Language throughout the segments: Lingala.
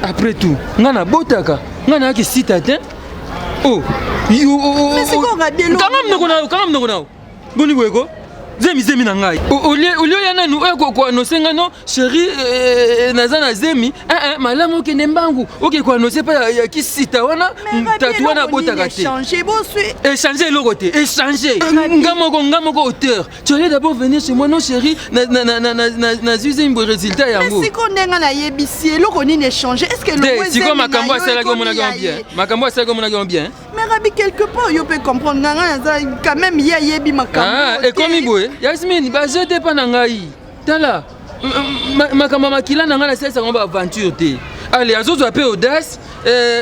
Après tout, ngana botaka, ngana ki citadin. Oh, mais c'est quoi rabien lo? Quand même Boni boyko. Zemi na ngai. Olio yana nu ko annoncer ngano chéri nazana zemi malamu ke nembangu. OK ko annoncer pas ya ki sita wana tatu wana botaka te. Échanger le côté, échanger. Ngamoko auteur. Tu allais d'abord venir chez moi non chéri na zuzé mbo résultat yango. Mais si ko ndenga na yebisi lo ko ni échanger. Est-ce que le si ko makambo asala ko mona bien. Makambo asala ko mona bien. Mais Rabi quelque part yo peut comprendre quand même ya yebi makambo. Et comme boy Yasmine, je te pas nangai. Tala, ma makila nanga na sesa ngomba aventure te. Allez, azozo ape audace,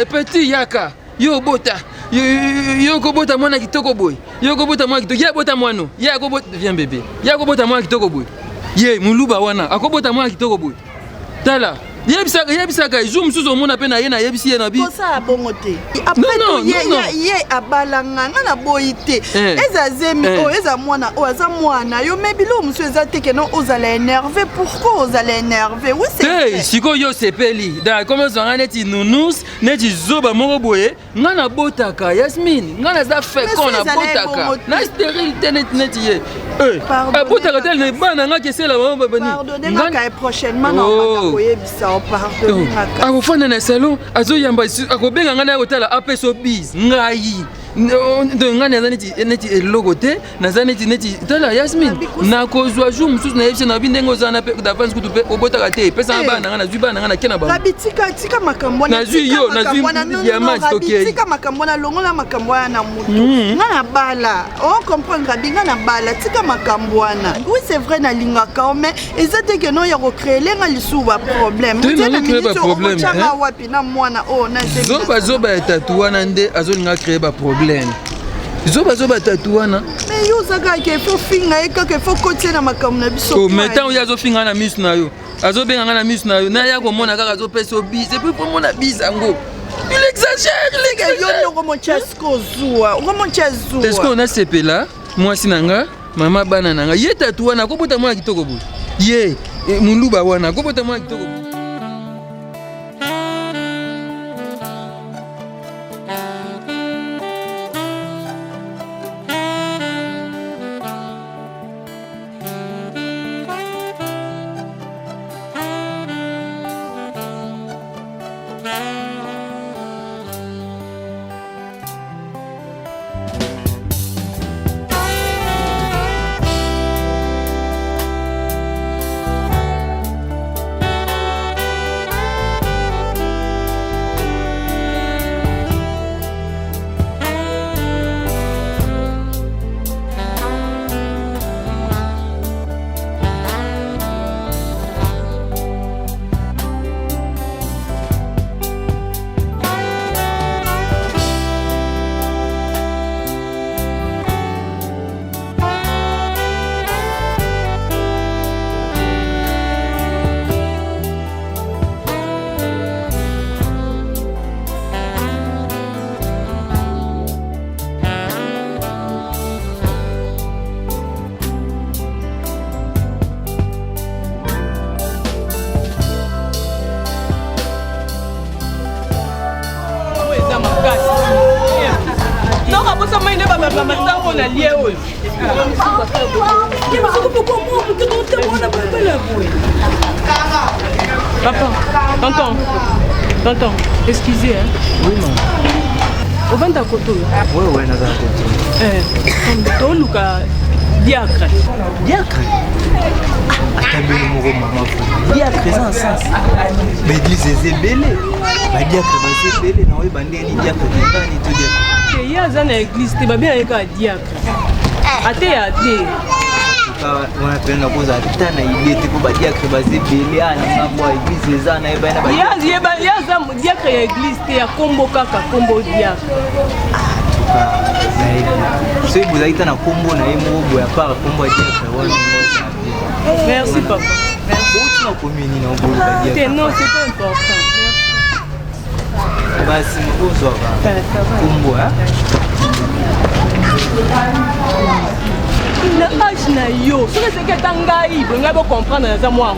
petit yaka, yo bota. Yo ko bota mwana kitoko boy. Yo ko bota mwana kitoko, ya bota mwano. Ya ko bota, viens bébé. Ya ko bota mwana kitoko boy. Ye muluba wana, akobota mwana kitoko boy. Tala. Yebisaka zoom suzo mona pe na ye na yebisi ye na bi. Ko sa bongote. Après tout ye abalanga na boyite. Eza zemi o eza mwana o eza mwana yo maybe lo muso eza teke non ozala énervé. Pourquoi ozala énervé? Oui c'est vrai. Siko yo sepeli. Da comment ça neti nounous, neti zoba moko boye, ngana botaka Yasmine, ngana za fécond na botaka. Na stérilité neti ye. Botaka tel ne bana nga kesela mama bani. Pardonnez-moi prochainement na koyebisa. Pardon. Akofanda na salon azoyamba akobenga ngana ya hôtel apeso biz ngai ngana neti eloko te neti tala Yasmine nakozwa jour mususu na yebise na bindengo zana pe d'avance kutu pe obotaka te pesa bana ngana zwi bana ngana kena ba tika makambo na zwi yo na zwi diamant stocké tika makambo na longola makambo na mutu ngana bala on comprendre Rabi ngana bala tika makambo na oui c'est vrai na lingaka mais ezate que non ya recréer lenga lisuba problème problème zoba ya tatouana nde azolinga créer ba problème zoba tatouana mais yo zaka ke faut finga e ka ke faut côté na makambo na biso oh mais tant ya zo finga na miss na yo azobenga na miss na yo na ya ko mona kaka zo pesa bis et puis pour mona bis ango il exagère les gars yo no mo chesco zua est-ce qu'on a sepela moi sinanga mama bana nanga ye tatouana ko bota mona kitoko bu ye muluba wana ko bota mona kitoko bu. Papa, tonton, excusez, hein. Oui, non. Au vent à côté. Oui, Nazar côté. Ton Luka diacre. Diacre. Attendez le mot maman. Diacre, c'est un sens. Mais disez belé. Bah diacre, c'est belé. Non, oui, bandé ni diacre, ni tout diacre. Il y a une église, tu vas bien avec un diacre. Até. On appelle la cause à Tana, il était pour diacre, basé belé, à la fois église, les ânes, et ben. Il y a diacre et église, tu as combo kaka, combo diacre. Si vous avez un combo, vous avez un combo diacre. Merci, papa. Merci. Non, c'est pas important. Merci. Bonsoir. Combo, hein? Na âge na yo, ce que c'est que tangai, vous n'avez pas comprendre dans moi.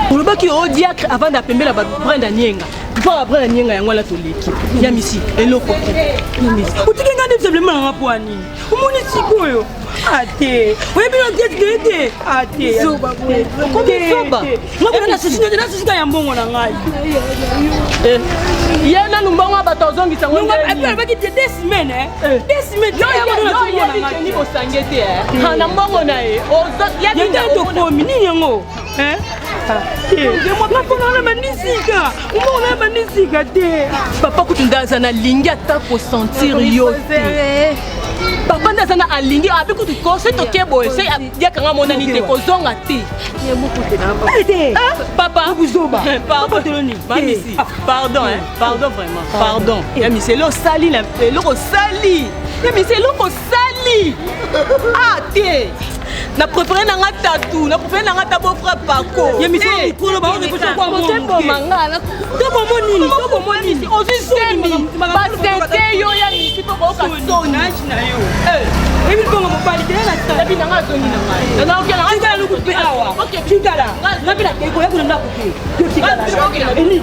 Pour le bas qui est au diacre avant d'appeler la brenda nyenga. Pas après n'y a rien to l'équipe. Yamisi et loko. Yamisi. Ou tu gagnes simplement un rapport ni. Ou mon isiko yo. Ate. Oui bien gete. Ate. Soba. Comment soba? Moi pour la solution de la solution ya mbongo na ngai. Yana numbongo batozongi sango. Nunga après ba ki 2 semaines hein. 2 semaines. Yo ni bosangete hein. Na mbongo na e. Ozo ya bi to komi ni yango. Hein? Papa kutundaza na lingi ata ko sentir yo. Papa ndazana alingi abi kutu ko se to kebo se ya kanga mona ni te ko zonga te. Papa pardon. Mamisi. Pardon hein. Pardon vraiment. Pardon. Yami c'est lo sali la lo sali. Yami c'est lo sali. Ah té. Na préféré nanga tatou, na préféré nanga tabo frère Paco. Yemi so mikolo ba on ko kwa mo. Tembo mangala. Tobo monini. Ozi soni. Ba sente yo ya ni tipo ko ka soni na yo. Ebi ko mo pali tena na tabi nanga soni na ngai. Na okela ngai lu ku pe awa. Okay, chingala. Na bila ke ko ya kuna ku ke. Chingala. Eni.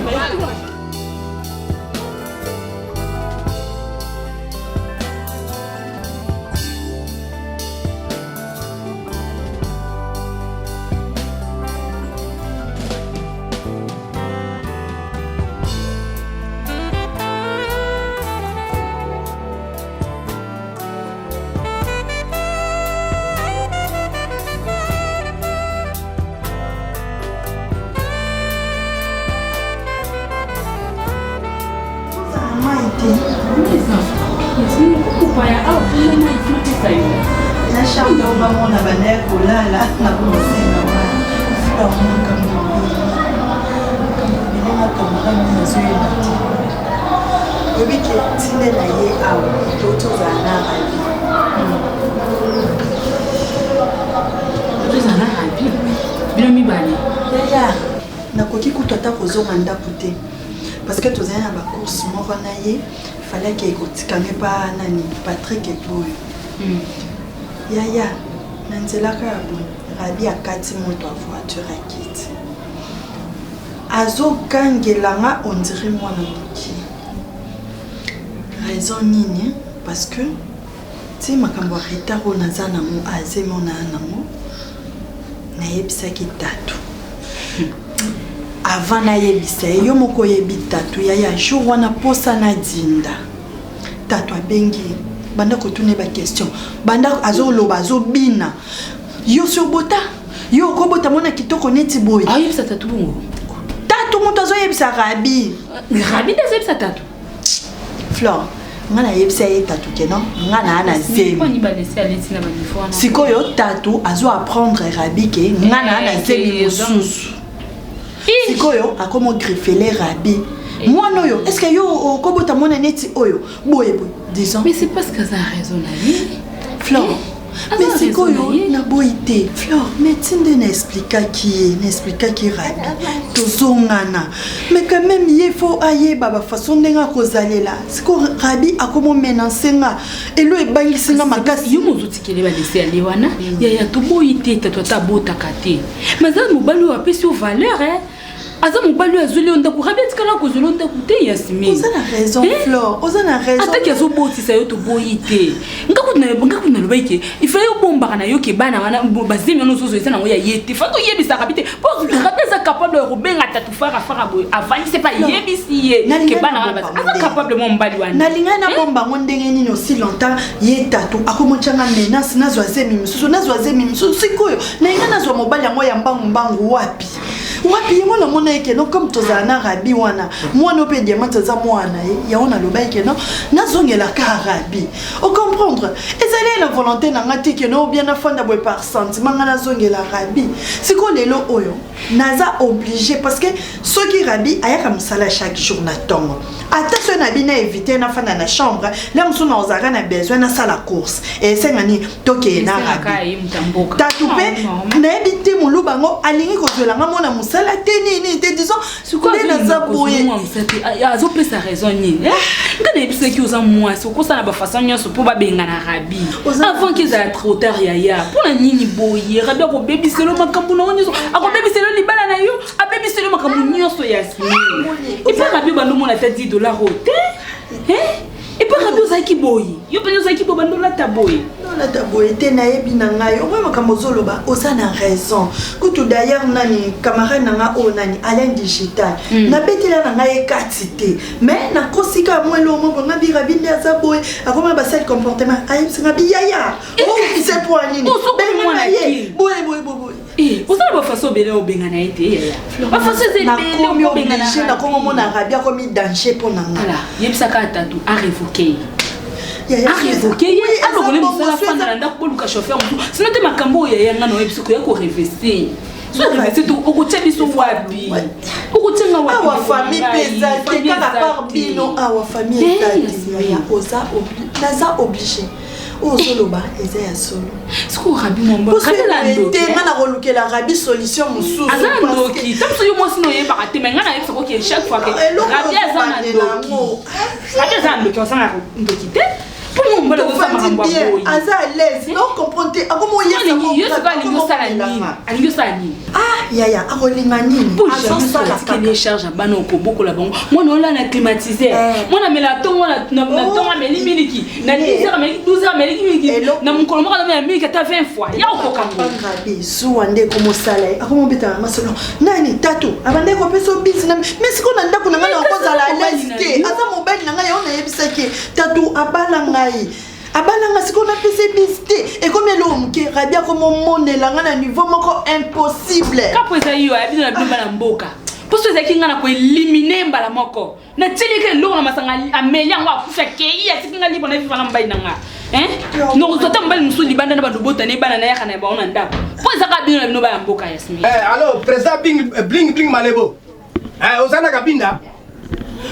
La chambre au moment on a bané là na commencé na parce que tous les ans course fallait qu'il y pas nani Patrick et Boy. Yaya, Nanzela Karabu, Rabi a 4 mois de voiture à quitte. Azo Gangelanga, on dirait moi qui. Raison nini, parce que si ma cambarita ou Nazanamo, Azemona Namo, Naebsa qui tatu. Avant na yebisa yo moko yebita tu yaya jour wana posa na dinda tatu abengi banda ko tune ba question banda azoloba azobina yo sur bota yo ko bota mona kitoko neti boy ayebisa tatu bongo tatu moto azo yebisa rabi dazebisa tatu Flore ngana yebisa ye tatu keno ngana ana zemi ko ni ba laisser aller tina ba nifona sikoyo tatu azo apprendre rabi ke ngana ana zemi mususu sikoyo akomo griffele rabi moi noyo est-ce que yo kobota mona neti oyo boye disons mais c'est parce que ça a raison là Flore mais sikoyo na boité Flore mais tinde n'explique qui rabi tozongana mais quand même il faut aye baba façon ndenga kozalela siko rabi akomo menacer nga elo ebangisi nga makasi yo mozotikele ba laisser aller wana ya to boité ta bota kate mais ça mobali wa pesi au valeur Aza mobali azuli onda ku rabeti kala ko zuli onda ku te yasimi. Oza na raison Flore, oza na raison. Ataki azo botisa yo to boyite. Ngaku na lobaike, il fallait bomba na yo ke bana wana bazimi no zozo esana ngo ya yete. Fato yebisa rabite. Pour rabeza capable de robenga tatu fara boy. Avant c'est pas yebisi ye ke bana wana basi. Aza capable mo mbali wana. Na linga na bomba ngo ndenge nini aussi longtemps ye tatu akomochanga menace na zozemi misusu sikoyo. Na inga na zo mobali yango ya mbangu wapi? Wapi mwana mona yake no comme tozana rabi wana mwana pe diamant za mwana ya ona lobaike no nazongela ka rabi o comprendre ezali la volonté na ngati ke no bien afanda boy par sentiment ngana zongela rabi siko lelo oyo naza obligé parce que ceux qui rabi ayaka msala chaque jour na tongo attention na bina éviter na fanda na chambre là mso na ozara na besoin na sala course et sengani toke na rabi tatupe na ebité mulubango alingi ko zelanga mona ça la tenue te disons c'est quoi ça boye azo sa raison ni quand il dit que aux moi c'est quoi ça na ba façon nyonso pour ba benga na rabi avant qu'ils aient trop tard yaya pour na nini boye rabi ko baby c'est le makambu na nyonso ako baby c'est le libala na yo a baby c'est le makambu nyonso Yasmine et puis rabi ba no mona tête $10 hote et puis rabi ozaki boye yo pe ozaki bo bando la taboye la taboye te na yebi na ngai o mama kamozolo ba oza na raison kutu d'ailleurs nani camarade nanga o nani Alain Digital na betela na ngai katite mais na kosika mwelo mo nga bi rabi ndia za boye akoma ba set comportement ayi singa bi yaya o c'est pour nini ben moi na ye boye oza ba façon bele o benga na ite ya ba façon ze bele o benga na komo mona rabi akomi danger pour nanga voilà yebisaka tatu a révoquer révoquer alors on est sur la fin de la ndako luka chauffeur sinon te makambo ya yanga no ebisoko ya ko revester so revester to okutia biso wapi okutia wa awa famille pesa te kaka par bino awa famille pesa ya oza obligé ozoloba eza ya solo siko rabi momba katela ndoki ngana kolukela rabi solution mususu azana ndoki tamso yo mwasi no yeba kate menga na yebisa ko ke chaque fois que rabi azana ndoki rabi azana ndoki osanga ndoki te pour mon mbala ko sama ngamba boyi aza à l'aise non comprendre akomo yesa ko yo sika lingo sala nini alingo sala nini yaya akolinga nini azosala kele charge bana ko boko la bango mwana ola na climatiser mwana mela to mwana na to meli miliki na 10h meli 12h meli miliki na mukolo moko na miliki ta 20 fois ya ko kambo ngabi suwa nde ko mosala akomo beta masolo nani tatu abande ko peso bisi na mais siko na ndako na ngana ko zala à l'aise te aza mobile na ngaya ona yebisaki tatu abala abalanga sikona pese biste et comme l'homme qui rabia comme monde langa na niveau moko impossible kapo eza yo abina na bimba na mboka poso eza kinga na ko éliminer mbala moko na tilike lo na masanga amelia ngwa kufa ke iya tikinga libo na viva na mbai nanga non zota mbali musu libanda na bandobota ne bana na yaka na baona ndako po eza ka bino na bino ba ya mboka Yasmine alors président bling malebo ozana kabinda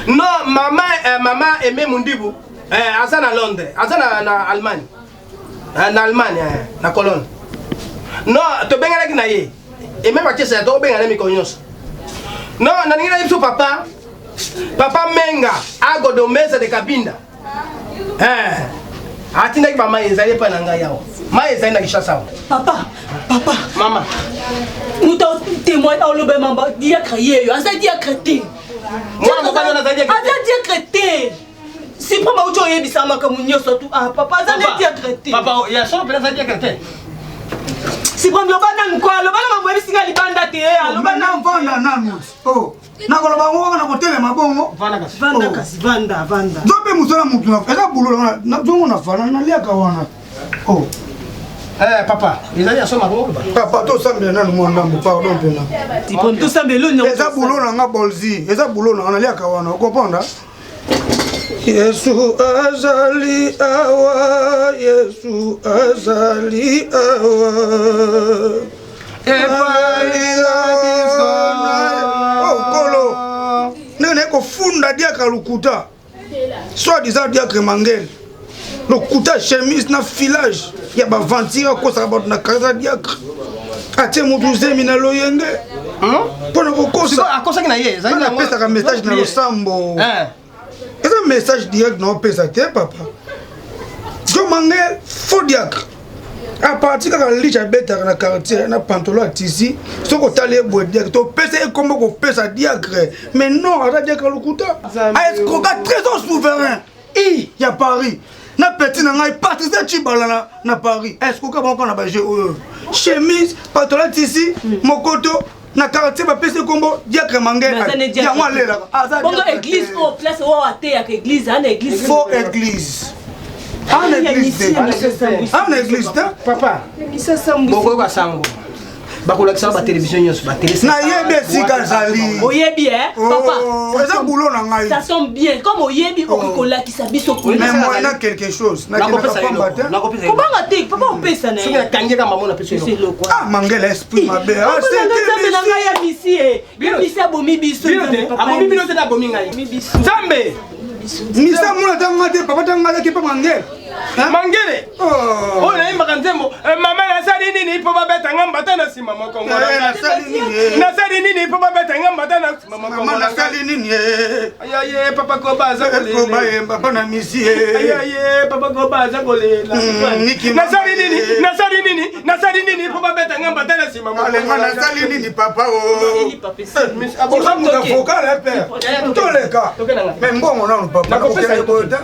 non mama aimé mundibu aza na Londres aza na Allemagne na Cologne non to bengalaki na ye et même akisa to bengana mi konyos non na ningina yipso papa menga agodo mesa de kabinda atinda ki mama ezali pa na ngai yawo ma ezali na kishasa papa mama muta témoin olobe mamba dia créé yo aza dia crété moi mo bana na dia crété si papa ucho yebisa makamu nyoso tu papa za neti agrete papa ya so pela za agrete si papa lobana nkwa lobana mambo ebisinga libanda te lobana mvanda nanu nakoloba ngo na kotele mabongo vanda zope musala mutu na eza bulo na zongo na fana na liaka wana papa ezali asoma bongo papa to sambela nanu mwanda mbo pardon pena si papa to sambela nyo eza bulo na nga bolzi eza bulo na liaka wana ukoponda Yesu azali awa Yesu azali awa kolo nene ko funda diaka lukuta soit disant diaka mangel lukuta chemise na filage ya ba ventira ko sa ba na kaza diaka atie mutu zemi na loyenge pona ko kosa akosa kina ye zani na pesa ka message na losambo c'est un message direct non pesa te papa jo mangel faux diacre à partir de licha beta na quartier na pantalon tisi soko tali boy diacre to pesa e comme ko pesa diacre mais non ala diacre lukuta est ko ka trésor souverain ya Paris na petit na ngai Patrice Chibala na Paris est-ce ko ka bon na ba jeu chemise pantalon tisi mokoto na quartier ba pese kombo diacre mangel ya moi lela bongo église au place au até ya église en église faux église en église papa boko ba sango bakola kisa ba télévision nyos ba télé na yebe sika zali oyebi papa ça boulot na ngai ça sonne bien comme oyebi okikola kisa biso ko mais moi na quelque chose na ko banga te papa opesa na soki kangeka mama na peso mangela esprit mabe c'est na ngai ya misi abomi biso abomi bino te na abomi ngai biso zambe misa mona tanga te papa tanga ke pa mangela Mangele. Oh na imba kanzembo. Mama nasali nini po babeta ngamba tana sima mokongo. Nasali nini po babeta ngamba tana sima mokongo. Mama nasali nini? Aye papa ko baza kolela. Ko baye papa na misi. Aye papa ko baza kolela. Nasali nini? Nasali nini po babeta ngamba tana sima mokongo. Ale mana nasali nini papa o. Abosamuka foka la père. Toleka. Mais mbongo na papa.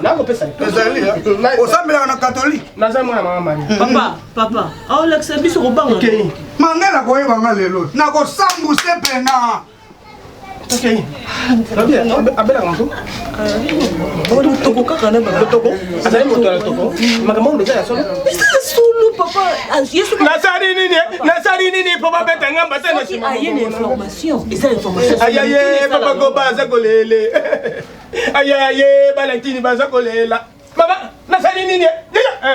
Nakopesa. Osambela na catholique. Nazamwa mama Marie. Papa. Oh l'accès biso ko banga. OK. Mangela ko yebanga lelo. Na ko sambuse pena. OK. Abela ngango. Oh toko kaka na banga. Toko. Azali moto la toko. Makambo ndo ya solo. Solo papa. Yesu Nasari nini papa beta ngamba tena sima. Aye une information. Eza information. Aye papa ko baza kolele. Aye Valentine baza kolela. Mama nasari nini?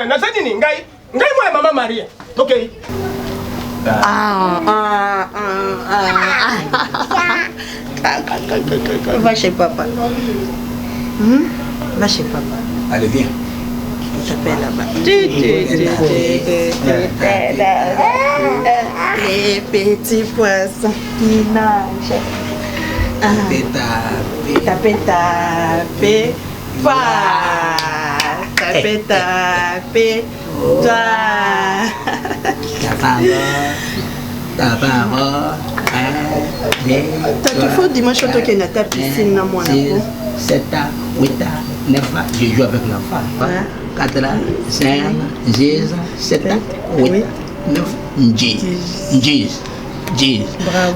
Nasari nini ngai moi mama Maria. OK. Va chez papa. Va chez papa. Allez, viens. Il t'appelle là-bas. Les petits poissons qui nagent. Tapé. Tapé. T'as faut dimanche toi qui n'a ta piscine na moi. 7 ans, 8 ans, 9 ans, je joue avec l'enfant. 4 ans, 5 ans, 6 ans, 7 ans, 8 ans, 9 ans, 10.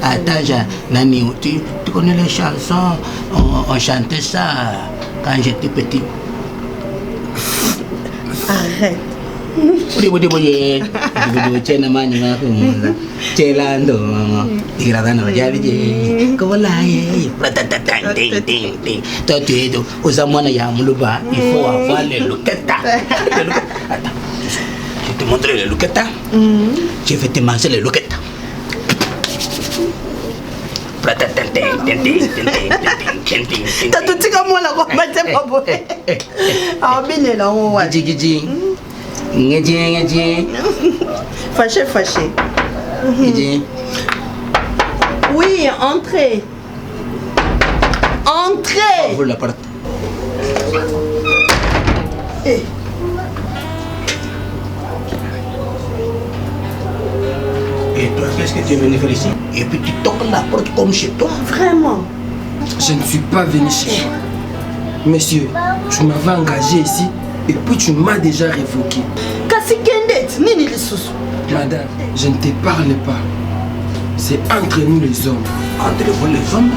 Attends, Nani, tu connais les chansons, on chantait ça quand j'étais petit. Arrête. Boye. Chena mani ngako. Chelando. Tiradano javi. Kolaye. Ting. Toi tu es aux amwana ya muluba, il faut avoir les loquetas. Attends. Je vais te montrer les loquetas. Je vais te manger les loquetas. T'as tout dit comme moi la robe, t'es pas beau. Ah, bien là, on voit. Fâché. Oui, entrez. Ouvre la porte. Et toi, qu'est-ce que tu es venu faire ici? Et puis tu toques la porte comme chez toi. Vraiment? Je ne suis pas venu chez toi. Monsieur, tu m'avais engagé ici et puis tu m'as déjà révoqué. Madame, je ne te parle pas. C'est entre nous les hommes. Entre vous les hommes?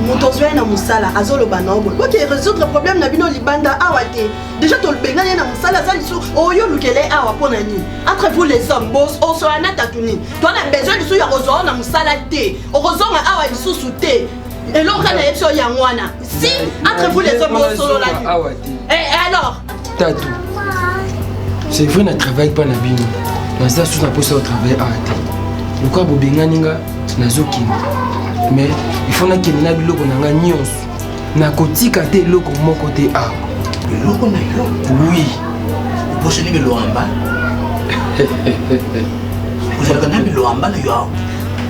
Montozwe na musala azolo banobo. Ok, résoudre le problème na bino libanda awate. Déjà to le bengane na musala za lisu oyo lukele awa pona ni. Entre vous les hommes, boss, on so anata tuni. Toi na besoin lisu ya rozo na musala te. Orozo nga awa lisu sute. Et l'on kana yepso ya ngwana. Si entre vous les hommes boss solo la. Et alors? Tatou. C'est vrai na travail pas na bino. Na ça sous na posa au travail ate. Pourquoi bobengani nga nazoki? Mais il faut que na biloko na nga nyonso na kotika te loko moko te a biloko na yo. Oui. Poche ni bilamba. Vous avez gagné bilamba na yo.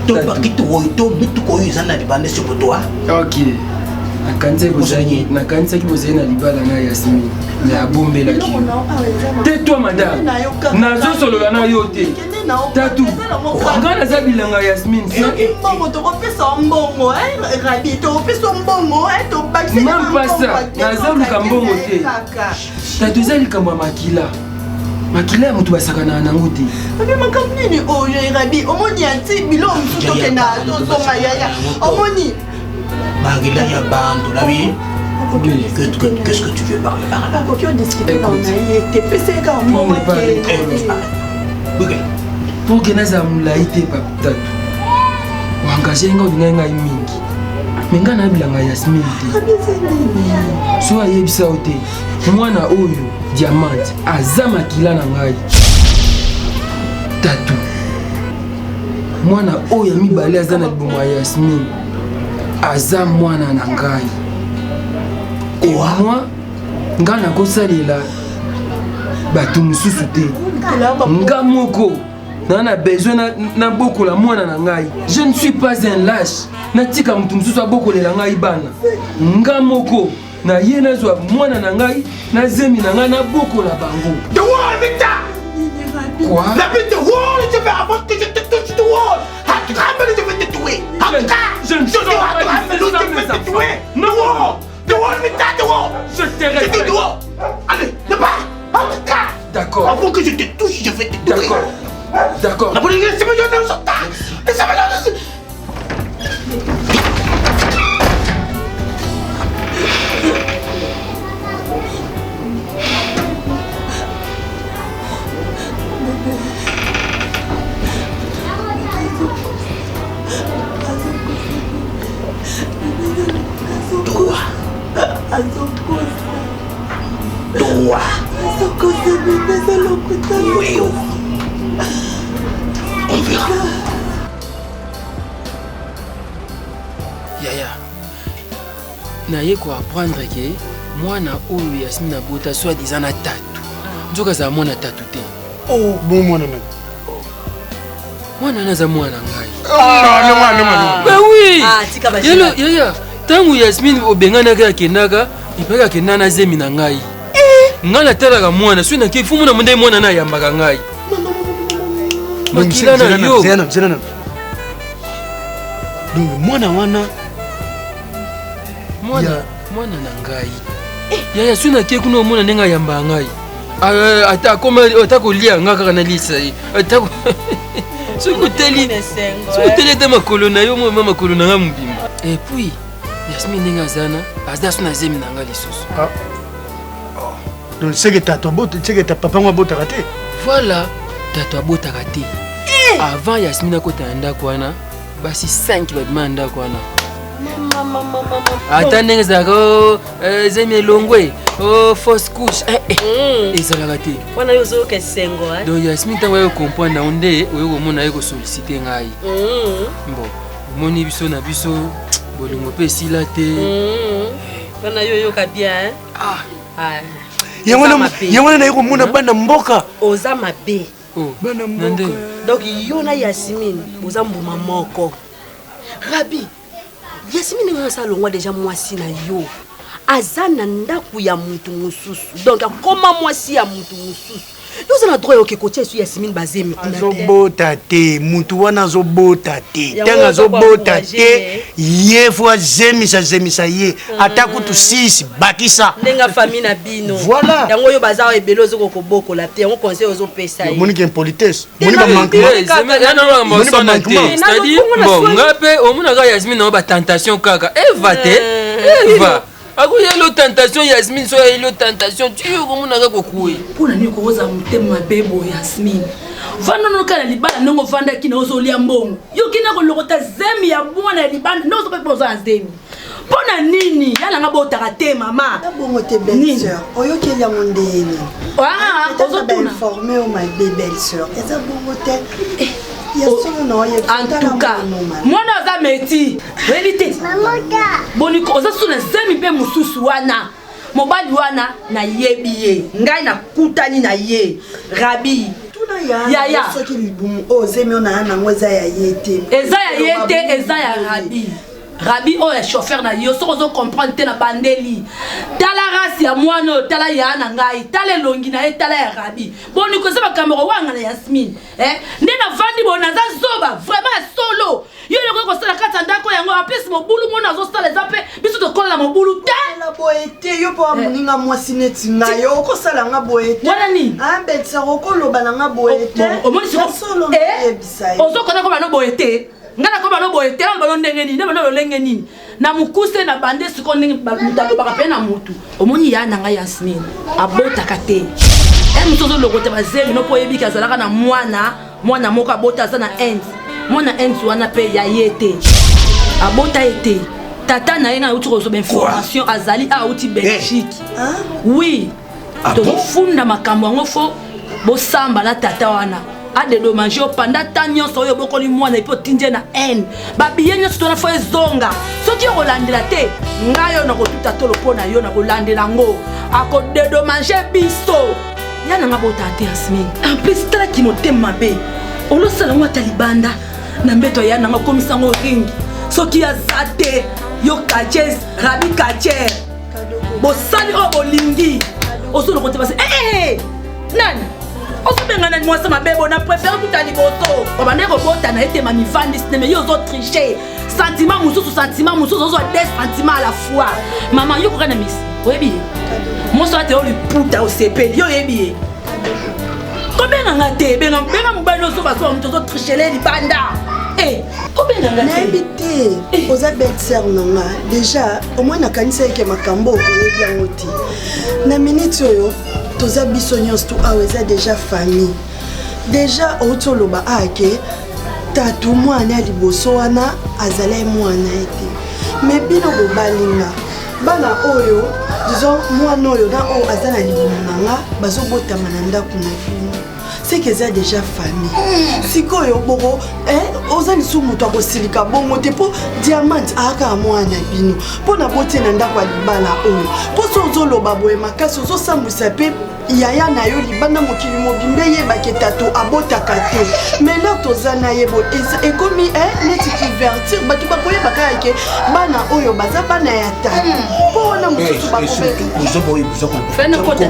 To pakito woito bitu ko yuzana libande sur toi. OK. Na kanisa ki bozali na libala na Yasmine. Mais abombela ki. Tais-toi madame. Nazo solo na yo te. Tatou. Nga naza bilanga Yasmine. Mbongo to kopesa mbongo, Rabi to kopesa mbongo, to bakse. Même pas ça. Naza luka mbongo te. Tatou zali kamba makila. Makila ya mutu basakana nango te. Tapi makambo nini oyo Rabi? Omoni ati bilo msuto kena to songa yaya. Omoni. Magila ya bando la vie. Qu'est-ce que tu veux parler par là? Pourquoi on discute dans la été PC quand moi pour que naza mulaite papitatu. Wangaje nga odinga mingi. Menga na bilanga Yasmine te. So ayebisa ote. Mwana oyo diamant azama kila na ngai. Tatu. Mwana oyo mibale azana boma Yasmine. Aza mwana na ngai. Et moi, nga na kosalela bato mosusu te nga moko na besoin na bokola mwana na ngai. Je ne suis pas un lâche natika moto mosusu abokolela ngai bana nga moko na ye nazwa mwana na ngai na zemi na ngai na bokola bango. The wall, Victor! Quoi? La vie de wall, je vais avant que je te touche the wall. Je vais te tuer. Je ne suis pas te tuer. The wall! The wall, Victor, the wall! Je te respecte. Allez, ne pas! D'accord. Avant que je te touche, je vais te tuer. D'accord. La police, c'est mon nom, on verra. Yaya, naye ko apprendre que mwana oyo Yasmine abota soi-disant na tatu. Nzoka za mwana tatu te. Oh, bon mwana na. Mwana naza mwana ngai. Non. Ben oui. Ah, tika ba. Yaya, tangu Yasmine obengana ka kenaka, ipeka kenana zemi na ngai. Nga na talaka mwana, sio na kifu mwana munde mwana na yambaka ngai. Makila na yo. Zena. Donc mwana wana mwana na ngai. Yaya sio na kifu kuna mwana nenga yamba ngai. Ata koma atakolia nga kaka na lisa yi. Atako Sukuteli te makolo na yo mo makolo na nga mbimba. Et puis Yasmine nenga zana, azda suna zemi na ngai lisusu. donc c'est que ta papa mwa bota raté. Voilà, tato abota raté. Avant Yasmine akota ndako wana, basi 5 babima ndako wana. Mama. Ata ndenge zako zemi longwe, fausse couche. Ezalaka te. Wana yo zo ke sengo Donc Yasmine tango yo comprendre na onde oyo komona yo ko solliciter ngai. Bon, moni biso na biso bolongo pe sila te. Wana yo ka bien Yangwana na yoko mona bana mboka. Oza mabe. Bana mboka. Donc yo na Yasmine oza mbuma moko. Rabi, Yasmine nga sa longwa déjà mwasi na yo. Azana ndaku ya mutu mususu. Donc akoma mwasi ya mutu mususu. Nous avons droit au côté sur Yasmine Bazemi. Azobota te, mutu wana azobota te. Tanga azobota te, ye fois zemisa ye. Ataku tu 6 bakisa. Nenga famille na bino. Voilà. Yango yo bazao ebelo zo koboko la te, on conseil ozo pesa ye. Moni ki impolitesse. Moni ba manquement. C'est-à-dire bon, ngape omuna ga Yasmine na ba tentation kaka. Eva te. Eva. Ako yelo tentation Yasmine so yelo tentation tu yo komuna ga kokui. Pona ni ko oza mutema bebo Yasmine. Vanda no kala libana nongo vanda kina ozo lia mbongo. Yo kina ko lokota zemi ya bwana libana no so pe poza zemi. Pona nini? Yala nga botaka te mama. Bongo te belle sœur. Oyo ke ya mondeni. Ozo tuna informer o my belle sœur. Eza bongo te. En tout cas, moi naza meti. Vérité. Boniko oza suna zemi pe mususu wana. Mobali wana na yebiye. Ngai na kutani na ye. Rabi. Ya soki libumu o zemi ona na ngweza ya yete. Eza ya yete, eza ya Rabi. Rabi o ya chauffeur na yo soko zo comprendre te na bandeli. Tala race ya mwana tala ya na ngai, tala longi na ye tala ya Rabi. Boni ko seba kamera wanga na Yasmine. Ndena vandi bona za zoba, vraiment solo. Yo le ko sala kata ndako yango apesi mobulu mona zo sala zape, biso to kola mobulu te. La boete yo po amuninga mwasi neti na yo ko sala nga boete. Wana ni? Betsa ko loba na nga boete. Omoni solo. Ozo kona ko bano boete. Ngana ko bano boete na bano ndenge ni, na bano lolenge ni. Na mukuse na bande siko ndenge mutalo baka pe na mutu. Omoni ya na nga Yasmine. Abota kate. Mutozo lokote bazemi no po yebika zalaka na mwana moko abota za na end. Mwana end wana pe ya yete. Abota ete. Tata na yenga uti ko so information azali a uti Belgique. Oui. To funda makambo ngo fo bo samba na tata wana. A dédommagé pendant tant nyonso yo bokoli mwana ipo tindie na haine babiye nyonso tona fo ezonga soki olandela te ngayo na kotuta tolo pona yo na kolandela ngo ako dédommagé biso yana nga bota te Yasmine. En plus tala ki motema be. Olo sala ngwa talibanda na mbeto yana nga komisa ngo ring. Soki azate yo kaches rabi kacher. Bo sali o bolingi. Oso lo kote base nani? Oso benga nani mwasa mabebo na préfère tout à liboto. Obane ko bota na ete mami vandis ne me yo zo tricher. Sentiment mususu zo des sentiments à la fois. Maman yo ko kana miss. Oyebi. Moi ça te oli puta o sepeli yo yebi. Combien nga te benga mubano so baso mto zo tricher les banda. Combien nga te? N'habité. Oza belle-sœur nanga. Déjà au moins nakanisa ke makambo oyebi yango. Na minute oyo toza biso nyonso tu aweza déjà famille. Déjà otoloba ake tatu mwana ya liboso wana azala mwana ete. Mais bino bobalinga. Bana oyo disons mwana oyo na o azala libonanga bazobotama na ndako na bino. C'est que ça déjà famille. Si ko yo boko oza lisu muto akosilika bongo te po diamant aka mwana bino. Po na bote na ndako ya libala oyo. Po so loba boye makasi so sambwisa pe yaya na yo libanda mokili mobimbe yebake tato abotaka te. Mais là tozana yebo ekomi neti divertir batu bakoyebaka yake bana oyo baza bana ya tato. Po na mususu bakobe. Fais n'importe quoi.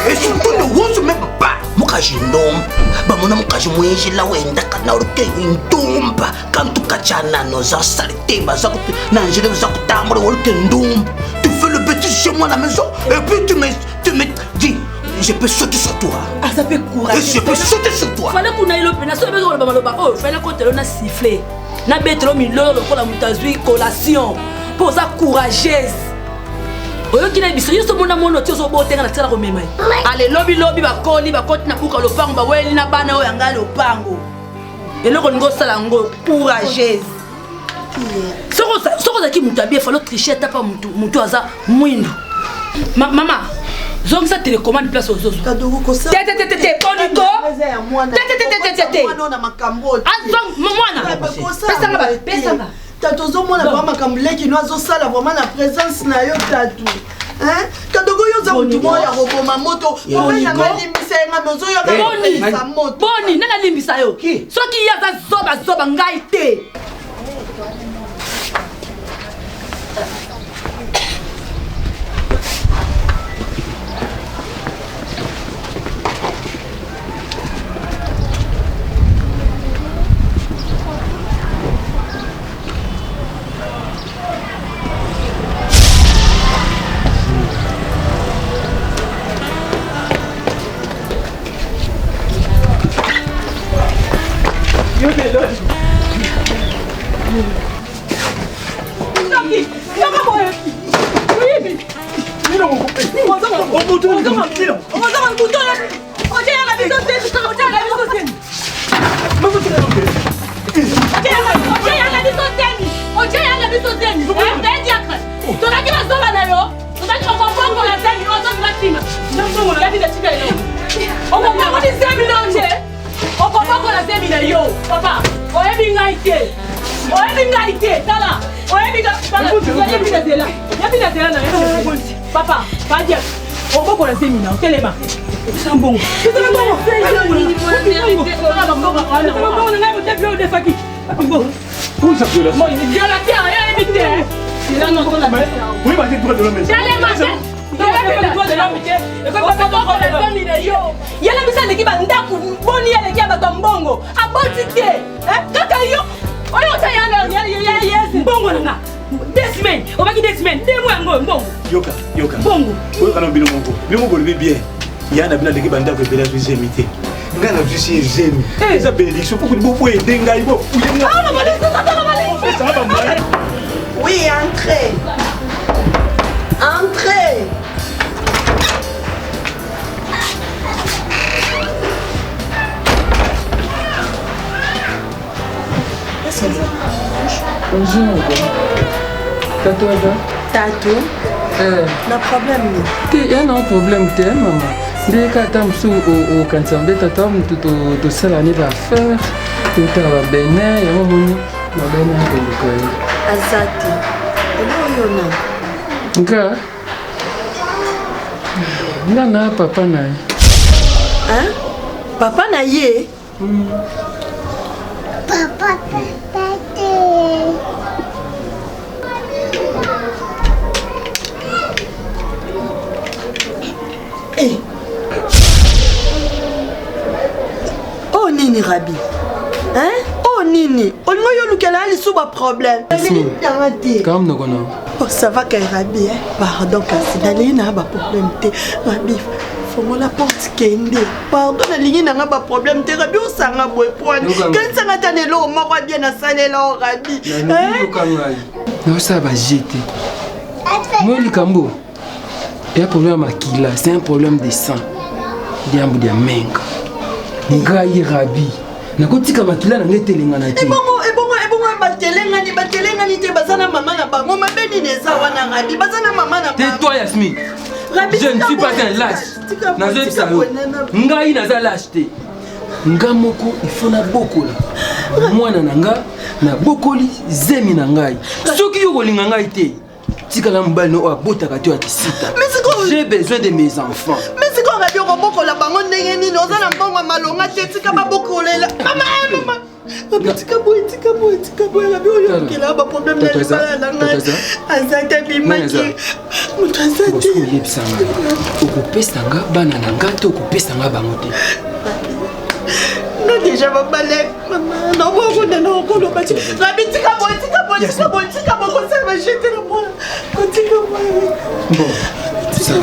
Et surtout ne vous même pas. Mukaji ndomba. Bamona mukaji mwenji la wenda kana uruke ndomba. Kantu kachana no za salite baza na njire baza kutambura uruke ndomba. Tu fais le petit chez moi à la maison et puis tu me dis je peux sauter sur toi. Ah ça peut courager. Et je peux sauter sur toi. Fallait qu'on aille l'opéra. Ça veut dire que le oh fallait qu'on te donne siffler. Na betro milo le la mutazui collation. Pour ça courageuse. Oyo kina biso yoso mona mono tioso botenga na tsala ko memai. Ale lobi bakoli bakoti na buka lopango ba weli na bana oyo ngale lopango. Eloko ngo sala ngo courageuse. Soko za ki mutabie falo tricher tapa mutu aza mwindo. Mama zongisa télécommande place aux autres. Kadogo ko sa. Tete boniko. Tete. Mwana makambo. Azong mwana. Pesa nga. Tato zo mwana ba makambo leki no azo sala vraiment la présence na yo tatu. Kadogo yo za mutu moya roboma moto. Owe na limbisa nga mozo yo ka moto. Boni nana limbisa yo. Soki ya za zoba ngai te. Papa, pas dire. On va pour la séminaire, téléma. C'est un bon. C'est un bon. Où ça peut la bon, il est bien la terre, il est évité. Il a notre la main. Oui, bah, c'est toi de la maison. Yala bisa leki ba ndaku boni yale kia ba tombongo aboti te kaka yo oyo ta yana yes bongo nanga desmen obaki desmen demo yango bongo yoka bongo oyo kana bino mongo bien yana bina leki ba ndaku bela tuzi imité ngana tuzi ezemi eza bénédiction pour que vous aider ngai bo oui entrez. Bonjour. Tato. Na problème ni. Il y a un problème maman. Dès que tu as au cancer, tu as sala ni va faire. Tu as béné, et mon Azati. Elo yona. Nga. Nana papa na. Hein? Papa na ye? Papa tate. Eh. Oh Nini Rabi. Hein? Oh Nini. On m'a eu le sous ma problème. Comme nous connaissons. Oh ça va Rabi hein? Pardon kasi d'aller na ba problème te. Rabi. Faut la porte kende. Pardon la ligne n'a pas problème te Rabi on sanga boy point. Quand ça n'attendait l'eau moi bien na salé là Rabi. Hein? Non ça va jeter. Moi le cambo. Il y a un problème à Kila, c'est un problème de sang. Il y a un problème de menga. Ngai Rabi. Nakotika makila na ngete lingana te. Ebongo batelengani te bazana mama na bango mabeni neza wana Rabi bazana mama na bango. Tais-toi Yasmine. Je ne suis pas un lâche. Nazo psalo. Ngai naza lâche te. Nga moko il faut na bokola. Mwana nanga na bokoli zemi na ngai. Soki yo kolinga ngai te. Tikala mbali no abotaka te akisita. J'ai besoin de mes enfants. Mais c'est quoi Rabi roboko la bango ndenge nini ozana mbongo malonga te tika babokolela. Mama. Tika boy Rabi oyo kila ba problème na libala na ngai. Azata bimaki. Mutazate. Bosko yebisanga. Okopesanga bana na ngato okopesanga bango te. Non déjà va balai. Maman, non bon non ko lo bati. Rabi tika boy comme ça va jeter le moi. Tika boy. Bon. Ça va.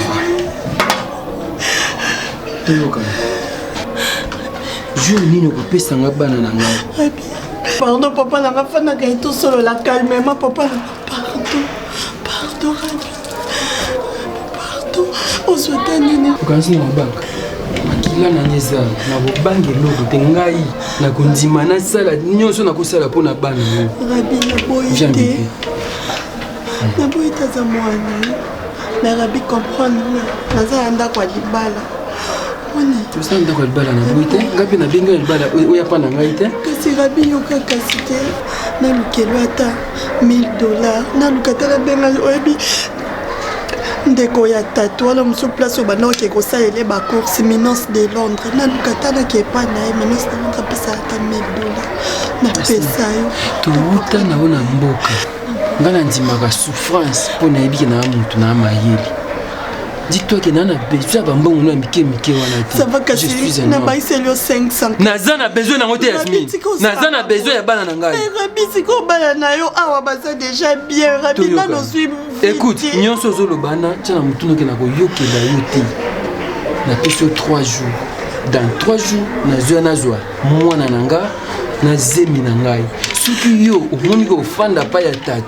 Je n'ai pas pu s'en abandonner. Pardon, papa, la femme a tout seul la calme. Ma papa, pardon, pardon. On se donne. Quand c'est en banque, makila na nyeza na banque logo tengai na kondima na sala nyonso na kosala pona bana. Rabi na boyité. Na boyité za mwana. Na Rabi comprendre. Naza anda kwa libala. Tu sais ndako libala na boyité ngapi na benga libala oya pa na ngai te. Kasi Rabi yoka kasi te. Na lukelo ata $1000 na lukata la benga oyebi. Ndeko ya tatu ala musu place obana ke kosalele ba course Minos de Londres na lukata na ke pa na Minos de Londres pesa ata $1000 na pesa yo to uta na ona mboka ngana ndimaka souffrance pour na yebiki na mutu na mayeli. Dis-toi que nana besoin ba mbongo na mike wana te. Ça va kasi na ba iselio 500. Nazana besoin na ngote Yasmine. Nazana besoin ya bana na ngai. Rabi siko bana na yo awa baza déjà bien Rabi na no suis. Écoute, nyonso zo lobana tana mutuno ke na ko yokela yote. Na peso 3 jours. Dans 3 jours nazwa mwana nanga na zemi na ngai. Soki yo omoni ko fanda pa ya tatu.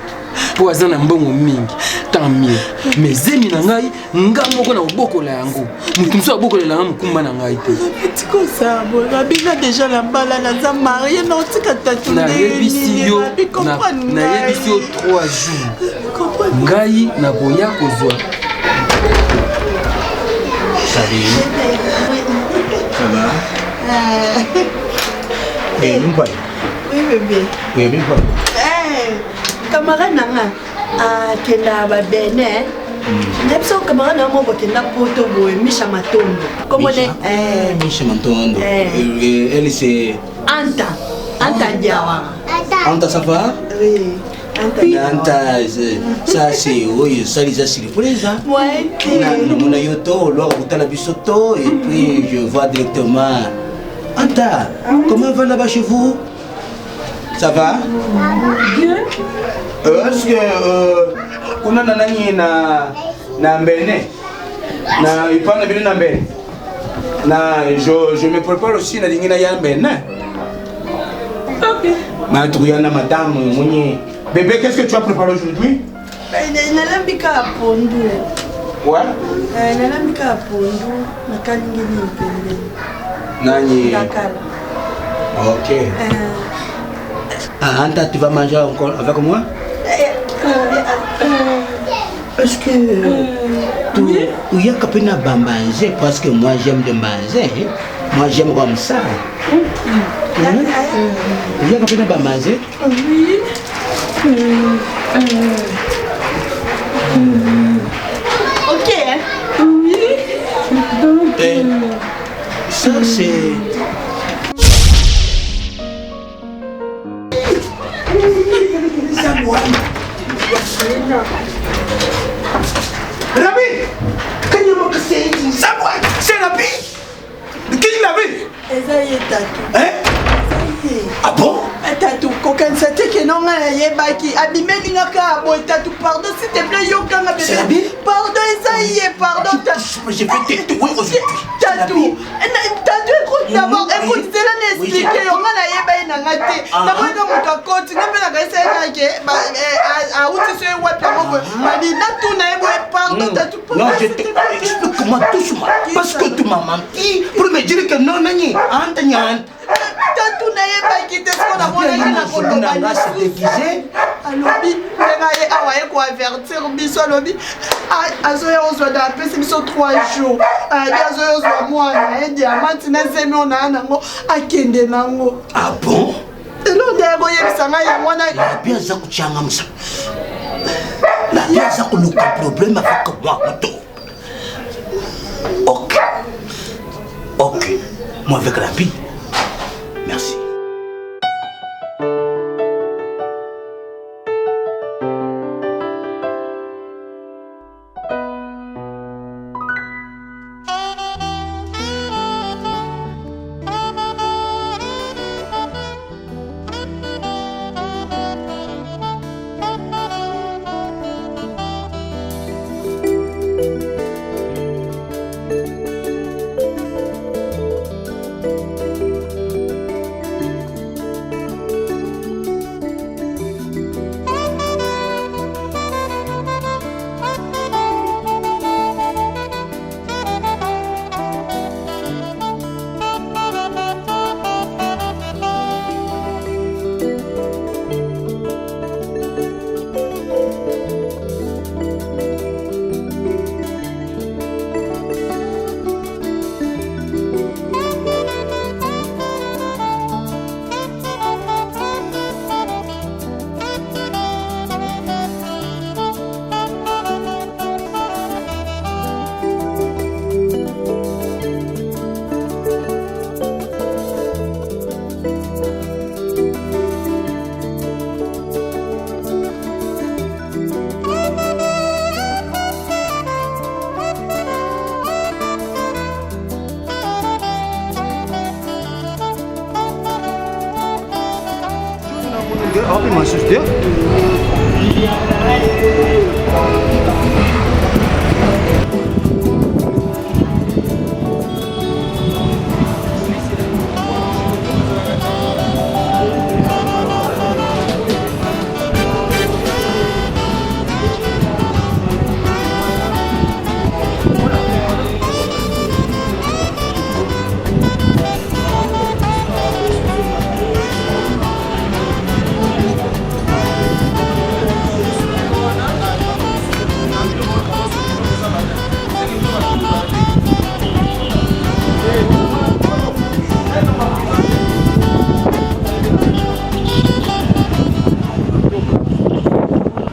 Po azana mbongo mingi. Tant mieux. Mais zemi na ngai nga moko na bokola yango. Mutu mso bokolela nga mukumba na ngai te. Petit comme ça, bon, Rabi na déjà la balle na za marié na tika tatu. Na yebisi yo 3 jours. Ngai na boya kozwa. Salut. Ça va? Eh, nous quoi? Oui, bébé. Oui, bien quoi? Camarade nanga. Ah, kenda ba bene. N'abso camarade na mo botenda poto boy Misha Matondo. Comment on Misha Matondo. Elle c'est Anta Diawa. Anta ça va? Oui. Anta ça c'est oui, ça les a surprise. Ouais. Mon ayoto, lors où la bisoto et puis je vois directement. Anta, comment va là-bas chez vous? Ça va? Bien. Est-ce que kuna nani na mbene na ipana bile na mbene na je me prépare aussi na dingina ya mbene. OK. Ma tuyana madame mwenye bébé, qu'est-ce que tu as préparé aujourd'hui? Nalambika pondu. Ouais? Nalambika pondu na kalingini pembeni. Nani? Nakala. OK. Anta, tu vas manger encore avec moi? Est-ce que il y a quelqu'un qui va manger parce que moi j'aime de manger. Moi j'aime comme ça. Il y a quelqu'un qui va manger? Oui. OK. Oui. Rabi, quand il manque c'est moi, c'est Rabi. Qui l'avait? Ezaïe Tatou. Hein? Ah bon? Tatou, coquin, c'était que non, Yebaki, abimé Naka, Tatou, pardon, s'il te plaît, Yokanga, bébé. Pardon, Ezaïe, pardon, Tatou. Je vais t'étouer aujourd'hui. Tatou, Tatou, écoute d'abord, écoute, c'est là n'expliquer, on a la Yebaï Nangate. D'abord, quand on continue, on a essayé à où tu sais, ouais, pardon, Tatou. Non, je t'explique comment tout ça. Parce que tu m'as menti pour me dire que non, Nani, Antanyan. Tatou n'a pas quitté ce qu'on a volé na Kolobani. C'est déguisé. Alobi, nengaye awaye ko avertir biso alobi. Azoya ozwa da pesi biso 3 jours. Azoya ozwa mwana diamant na zemi ona nango akende nango. Ah bon? Elo ndego yebisanga ya mwana. La bien za kuchanga musa. La bien za kuluka problème avec moi moto. OK. OK. Moi avec la vie. Merci. Abi masaj diyor.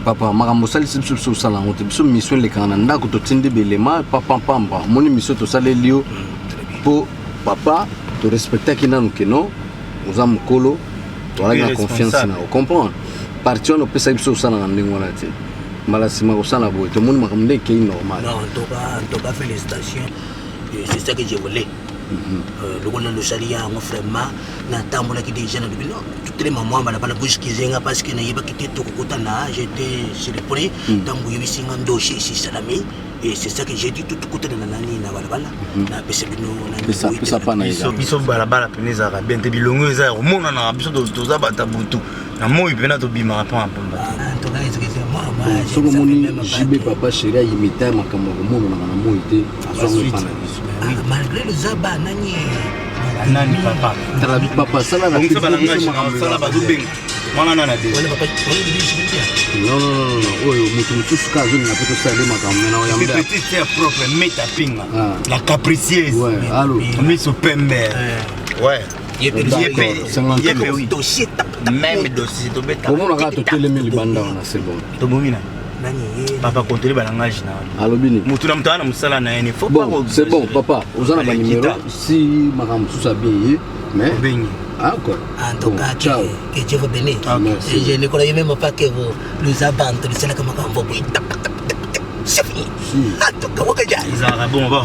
Papa, makambo salisi biso sala ngote biso mission le kana ndako to tindi belema papa pamba moni mission to sale lio po papa to respecter kina nkeno oza mukolo to ala confiance na o comprendre parti on peut biso sala na ndingo la te mala sima ko sala boy to moni makambo ndeke normal. Non, en tout cas félicitations. C'est ça que je voulais. Le gars le salia mon frère ma na tambola qui déjà na bino toutes les mamans bana bana buskizenga parce que na yeba kité to kokotana j'étais surpris tambo yibisinga ndoshi si salami et c'est ça que j'ai dit tout côté na nani na balabala na pesa bino na pesa pa na biso balabala peneza ka bente bilongo eza romona na biso toza batabutu na moi pena to bima pa pamba en tout cas c'est moi solo moni jibe papa chéri imita makambo romona na moi te azonga pa na biso malgré le zaba nani nani papa tala papa sala na biso sala bazo benga mwana nana de wala papa non oyo mutu mususu ka zoni na poto sala makambo na oyamba petit terre propre meta pinga la capricieuse ouais allo miso pembe ouais dossier même dossier to beta comment on a tout élément libanda on a c'est bon to bomina papa contrôler ba langage na alobini mutu na mutana musala na faut pas c'est bon papa ozana ba numéro si makambo susa bien mais Encore. En tout cas, que Dieu vous bénisse. Et je ne croyais même pas que vous nous abandonnez. C'est là que vous voyez. C'est fini. En tout cas, vous regardez. Bon, on va.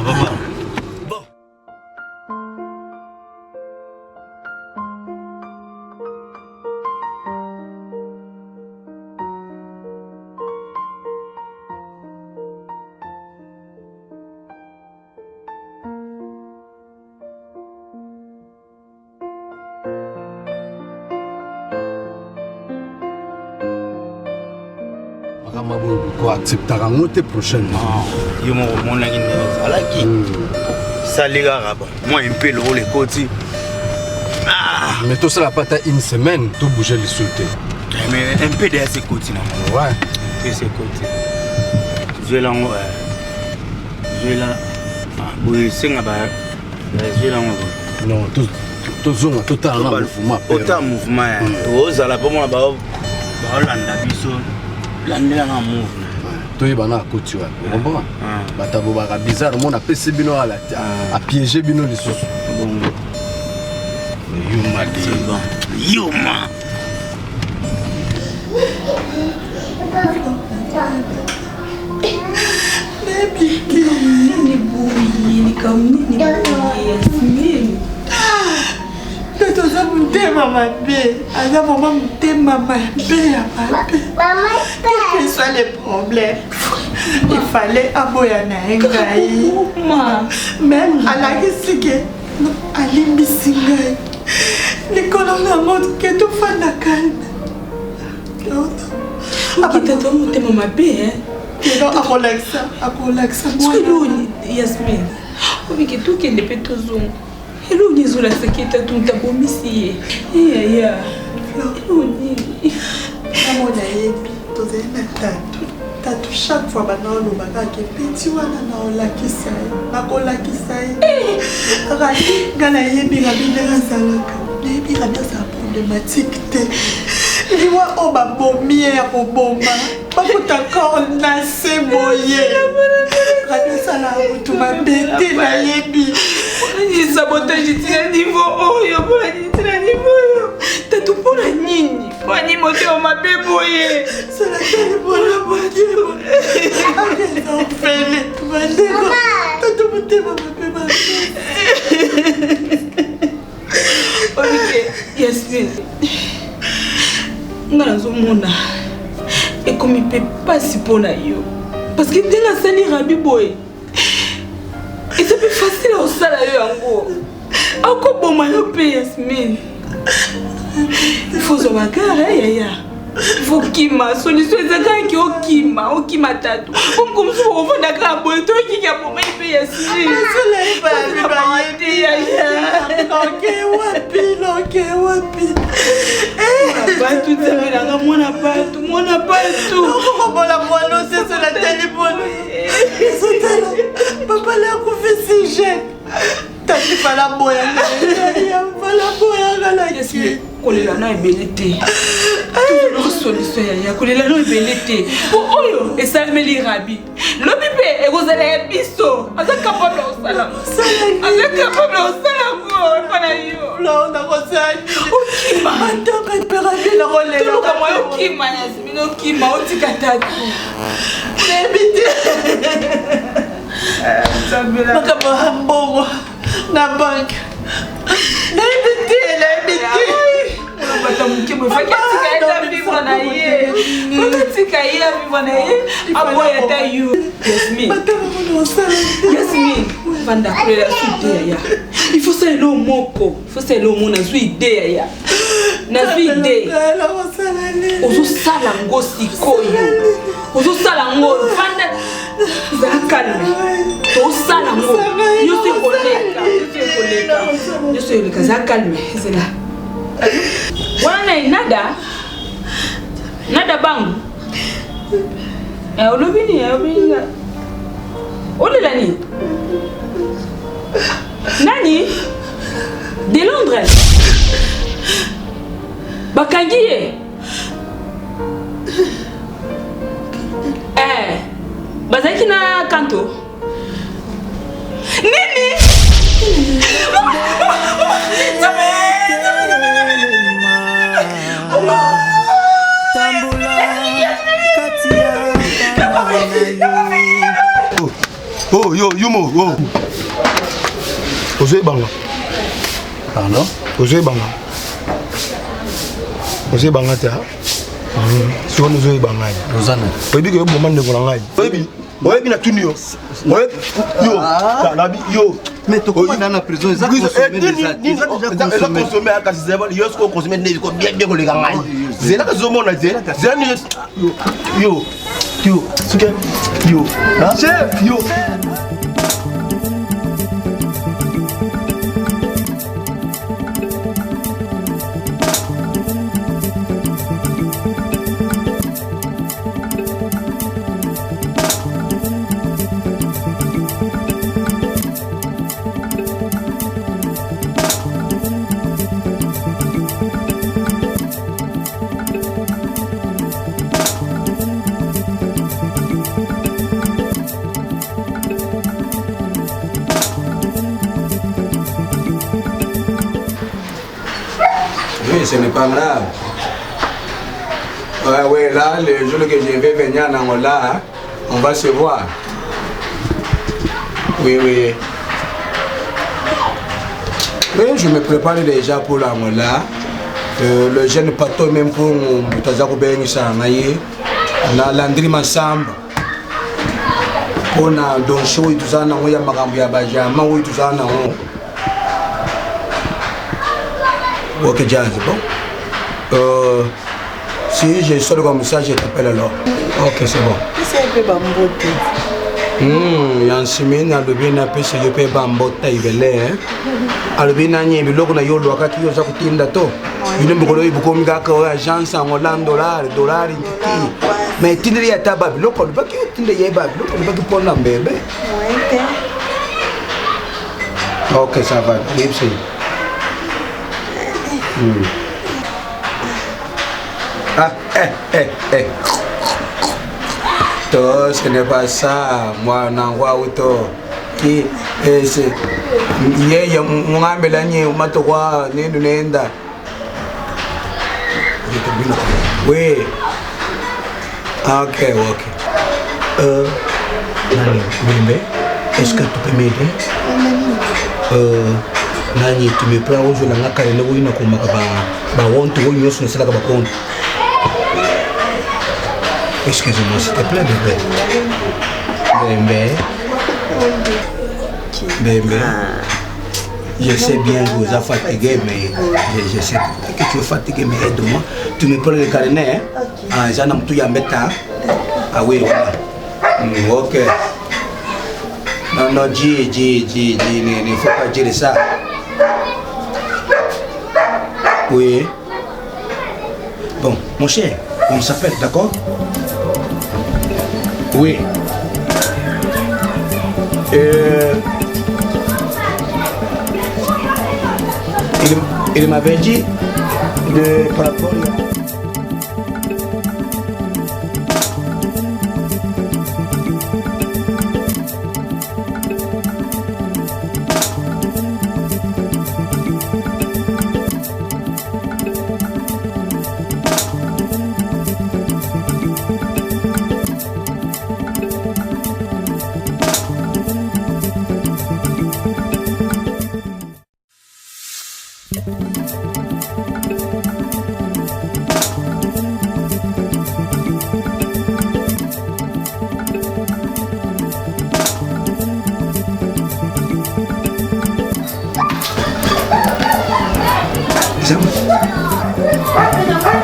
accepter la prochaine. Yo mon la qui ça les gars moi un peu le les côtés. Mais tout ça la pas une semaine tout bouger les sauter. Mais un peu de ces côtés là. Ouais. De ces côtés. Je là oui c'est là-bas. Je là non tout zone totalement mouvement. Autant mouvement. Tout ça là pour moi ba Hollanda biso. Landela na mouvement. Toyebana akoti wa comprends batabo baka bizarre mon apesi bino ala a piéger bino les sous bongo yuma toza motema mabe aza mama motema mabe ya mabe quel que soit le problème il fallait aboya na ye ngai même alakisi ke alimbisi ngai likolo nango ke tofanda kalme okitata motema mabe eno akolakisa mwana Yasmin obike tokende mpe tozonga eloni ezolasaki tatu mutabomisi ye ya eloni namona yebi tozali na tatu chaque fois banaolobaka ke peti wana naolakisa ye nakolakisa ye raki nga nayebi rabi ndenge azalaka nayebi rabi azala problématique te liwa oyo babomi ye ya koboma bakutaka na se boye rabi azala motu mabe te nayebi sabotage tina niveau oyo mpona tina niveau oyo tatu mpona nini mponi motema mabe boye salakali mpona motema akenzofele bandeko tatu motema mabe mabe obike Yasmin nga nazomona ekomi mpe pasi mpona yo parce que ndenge asali rabi boye eza mpe facile osala yo yango akoboma yo mpe Yasmin ifo zwa bagare yaya ifo kima solution eza kaki okima tatu omko mosusu okofanda kaka boye tokiki aboma ye mpe Yasmin wapi batu nzambelanga mwana batu okokobola mwana osesola telefone ezotala papa lakufisi je tati fala boyanga laki kolela na ebele te tozoloko solution yaya kolela na ebele te po oyo esalemeli rabi lobi mpe ekozala ya biso aza capable osala mpona yotoluka mwa okima Yasmin okima otika tatu nayebi te makambo ya mbongo na banke nayebi te bata moke boye faki atika ye ta vivre na ye atika ye avivre na ye aboya ta yo Yasmin vanda kolela su ide yaya il faut salela o moko il faut salela o mo nazwi ide yaya nazwi ide ozosala ngo sikoyo ozosala ngo vanda zala calme tosala ngo nyonso ekoleka zala calme ezela wana nada bangu olobi nini olela nini nani de Londres bakangi ye bazalaki na kanto nini Oh, yo, Yumo, oh. Osez Banga. Pardon? Osez Banga. Osez Banga, t'es là. Si on nous a eu Banga. Rosanne. Vous dites que vous m'avez demandé pour l'anglais. Oui, bien, tout nu. Yo. Mais tu comprends dans la prison, ils ont consommé déjà consommé à Kassizéva, ils ont consommé des bien que les gars. C'est là que je m'en ai dit. Yo. Chef, yo. Ce n'est pas grave. Ouais, là, le jour que je vais venir en Angola, on va se voir. Oui. Oui, je me prépare déjà pour l'Angola. Le jeune pato, même pour Tazako Benissa, on a Landry Massamba. On a Don Show et tout ça, on a Magambi Abajama, oui, tout ça, ok, Jazz, bon. Si je sors comme ça, je t'appelle alors. Ok, c'est bon. C'est un peu bamboté. Il y a une semaine, il y a un peu de bamboté. Il y a un peu de bamboté. Il y a un peu ok, ça va. Toi, ce n'est pas ça. Moi, n'envoie auto. Qui est-ce? Il y a un mélanie au matoua, Nenda. Oui. Ok. Est-ce que tu peux m'aider? Nani, tu me prends au jeu la carrière où il n'a pas honte ou il ne sera pas compte. Excusez-moi, s'il te plaît, bébé. Je sais bien que vous êtes fatigué, mais je sais que tu es fatigué, mais aide-moi. Tu me prends le carnet, hein? Ah, j'en ai tout à mettre. Ah oui, voilà. Ok. Non, il ne faut pas dire ça. Oui. Bon, mon cher, on s'appelle, d'accord? Oui. Il m'avait dit de par rapport à...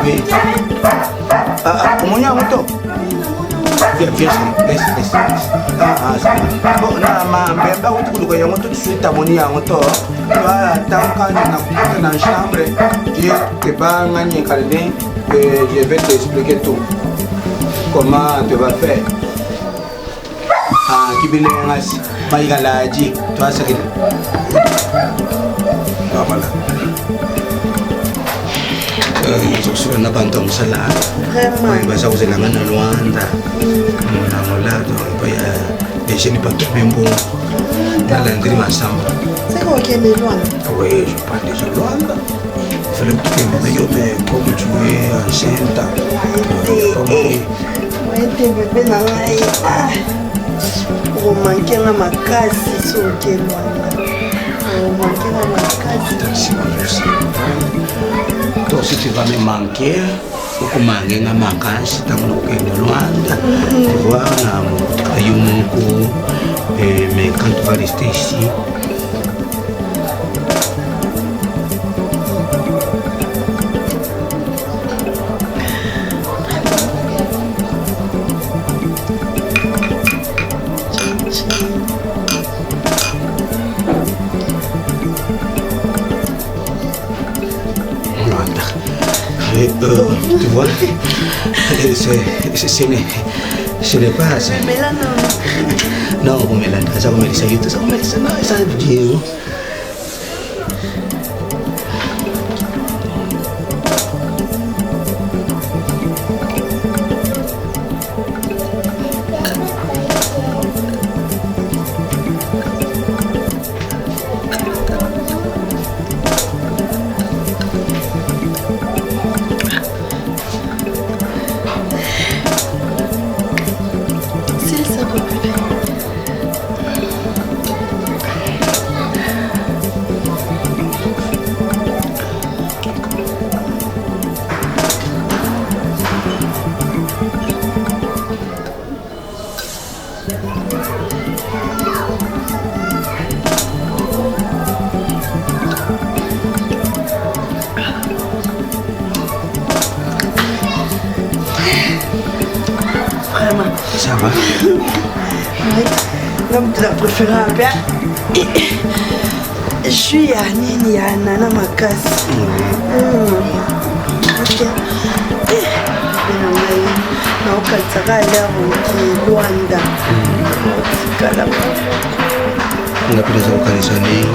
Oui. Comment y a moto? Viens, laisse. Bon, mais tu peux tout de suite à mon moto. Dans la chambre, tu vas gagner carnet et je vais t'expliquer tout. Comment tu vas faire. Ah, qui vient là, tu vas se voilà. Je n'a pas entendu ça là. Vraiment. Oui, ça vous êtes là maintenant Luanda. Là, il y a des jeunes pas tout même bon. Dans l'André Massamba. C'est quoi qui est de Luanda? Oui, je parle déjà de Luanda. Il fallait que tu me comme tu es enceinte. Ouais, t'es bébé dans la... romankenga makasi sokelwana romankenga makasi. Toi aussi tu vas me manquer. Beaucoup manquer nga makasi tant que de Luanda. Tu vois na Yumuko mais quand tu vas rester ici tu vois, ce n'est pas assez. Mais là, non. Non, mais là, ça va me laisser tout ça, mais ça veut dire. Ça va. L'homme de la préférée, je suis à Nini, à Nana Makas. Ok. Non, quand ça va aller à Luanda. On a pu les organiser.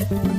Thank you.